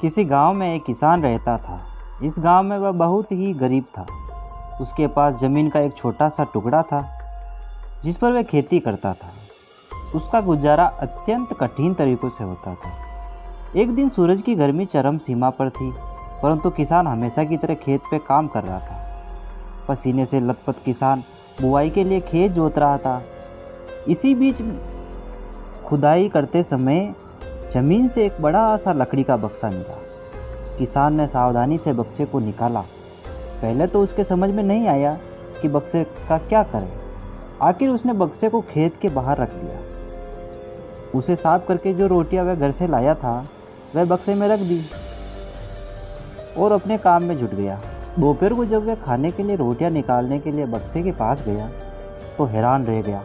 किसी गांव में एक किसान रहता था। इस गांव में वह बहुत ही गरीब था। उसके पास ज़मीन का एक छोटा सा टुकड़ा था जिस पर वह खेती करता था। उसका गुजारा अत्यंत कठिन तरीक़ों से होता था। एक दिन सूरज की गर्मी चरम सीमा पर थी, परंतु किसान हमेशा की तरह खेत पे काम कर रहा था। पसीने से लथपथ किसान बुआई के लिए खेत जोत रहा था। इसी बीच खुदाई करते समय ज़मीन से एक बड़ा सा लकड़ी का बक्सा मिला। किसान ने सावधानी से बक्से को निकाला। पहले तो उसके समझ में नहीं आया कि बक्से का क्या करें। आखिर उसने बक्से को खेत के बाहर रख दिया। उसे साफ करके जो रोटियां वह घर से लाया था वह बक्से में रख दी और अपने काम में जुट गया। दोपहर को जब वह खाने के लिए रोटियां निकालने के लिए बक्से के पास गया तो हैरान रह गया।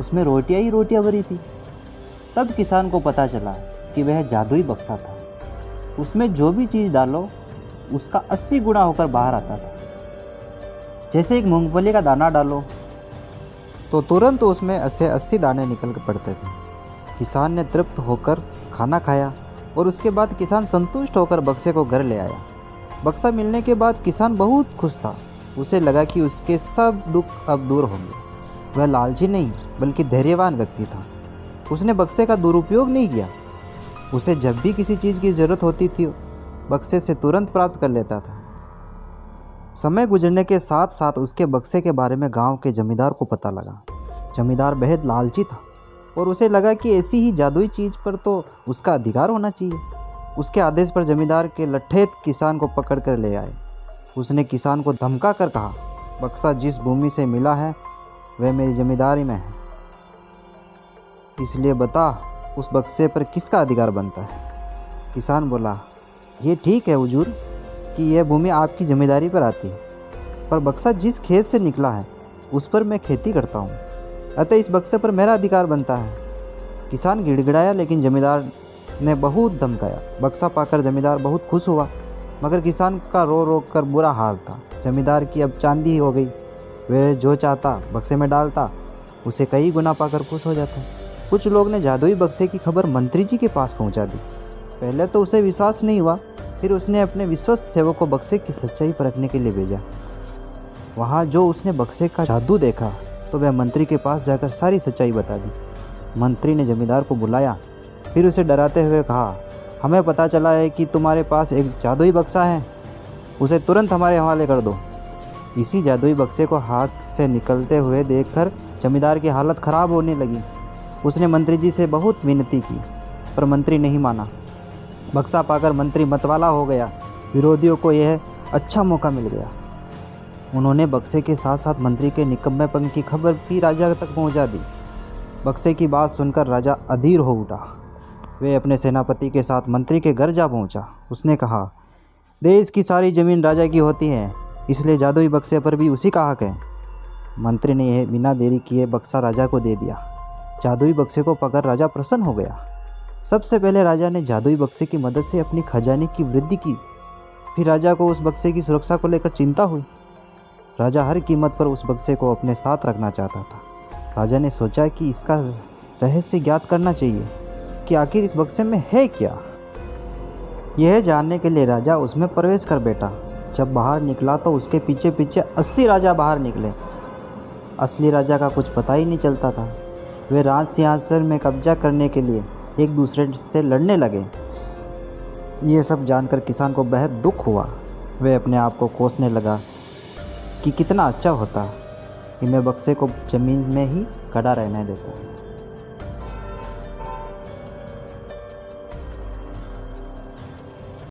उसमें रोटियां ही रोटियां भरी थी। तब किसान को पता चला कि वह जादुई बक्सा था। उसमें जो भी चीज़ डालो उसका 80 गुना होकर बाहर आता था। जैसे एक मूंगफली का दाना डालो तो तुरंत उसमें 80 दाने निकल कर पड़ते थे। किसान ने तृप्त होकर खाना खाया और उसके बाद किसान संतुष्ट होकर बक्से को घर ले आया। बक्सा मिलने के बाद किसान बहुत खुश था। उसे लगा कि उसके सब दुख अब दूर होंगे। वह लालची नहीं बल्कि धैर्यवान व्यक्ति था। उसने बक्से का दुरुपयोग नहीं किया। उसे जब भी किसी चीज़ की ज़रूरत होती थी बक्से से तुरंत प्राप्त कर लेता था। समय गुजरने के साथ साथ उसके बक्से के बारे में गांव के जमींदार को पता लगा। जमींदार बेहद लालची था और उसे लगा कि ऐसी ही जादुई चीज़ पर तो उसका अधिकार होना चाहिए। उसके आदेश पर जमींदार के लठेत किसान को पकड़ कर ले आए। उसने किसान को धमका कर कहा, बक्सा जिस भूमि से मिला है वह मेरी जमींदारी में है, इसलिए बता उस बक्से पर किसका अधिकार बनता है। किसान बोला, ये ठीक है हुजूर कि यह भूमि आपकी ज़िम्मेदारी पर आती है, पर बक्सा जिस खेत से निकला है उस पर मैं खेती करता हूँ, अतः इस बक्से पर मेरा अधिकार बनता है। किसान गिड़गिड़ाया लेकिन ज़मींदार ने बहुत धमकाया। बक्सा पाकर ज़मींदार बहुत खुश हुआ, मगर किसान का रो रो कर बुरा हाल था। ज़मींदार की अब चांदी हो गई। वह जो चाहता बक्से में डालता, उसे कई गुना पाकर खुश हो जाता। कुछ लोग ने जादुई बक्से की खबर मंत्री जी के पास पहुंचा दी। पहले तो उसे विश्वास नहीं हुआ, फिर उसने अपने विश्वस्त सेवक को बक्से की सच्चाई परखने के लिए भेजा। वहां जो उसने बक्से का जादू देखा तो वह मंत्री के पास जाकर सारी सच्चाई बता दी। मंत्री ने जमींदार को बुलाया, फिर उसे डराते हुए कहा, हमें पता चला है कि तुम्हारे पास एक जादुई बक्सा है, उसे तुरंत हमारे हवाले कर दो। इसी जादुई बक्से को हाथ से निकलते हुए देखकर जमींदार की हालत ख़राब होने लगी। उसने मंत्री जी से बहुत विनती की, पर मंत्री नहीं माना। बक्सा पाकर मंत्री मतवाला हो गया। विरोधियों को यह अच्छा मौका मिल गया। उन्होंने बक्से के साथ साथ मंत्री के निकम्मेपन की खबर भी राजा तक पहुंचा दी। बक्से की बात सुनकर राजा अधीर हो उठा। वे अपने सेनापति के साथ मंत्री के घर जा पहुंचा। उसने कहा, देश की सारी ज़मीन राजा की होती है, इसलिए जादुई बक्से पर भी उसी का हक है। मंत्री ने यह बिना देरी किए बक्सा राजा को दे दिया। जादुई बक्से को पकड़ राजा प्रसन्न हो गया। सबसे पहले राजा ने जादुई बक्से की मदद से अपनी खजाने की वृद्धि की। फिर राजा को उस बक्से की सुरक्षा को लेकर चिंता हुई। राजा हर कीमत पर उस बक्से को अपने साथ रखना चाहता था। राजा ने सोचा कि इसका रहस्य ज्ञात करना चाहिए कि आखिर इस बक्से में है क्या। यह जानने के लिए राजा उसमें प्रवेश कर बैठा। जब बाहर निकला तो उसके पीछे पीछे 80 राजा बाहर निकले। असली राजा का कुछ पता ही नहीं चलता था। वे राज सिंहासन में कब्जा करने के लिए एक दूसरे से लड़ने लगे। ये सब जानकर किसान को बेहद दुख हुआ। वह अपने आप को कोसने लगा कि कितना अच्छा होता कि मैं बक्से को ज़मीन में ही खड़ा रहने देता।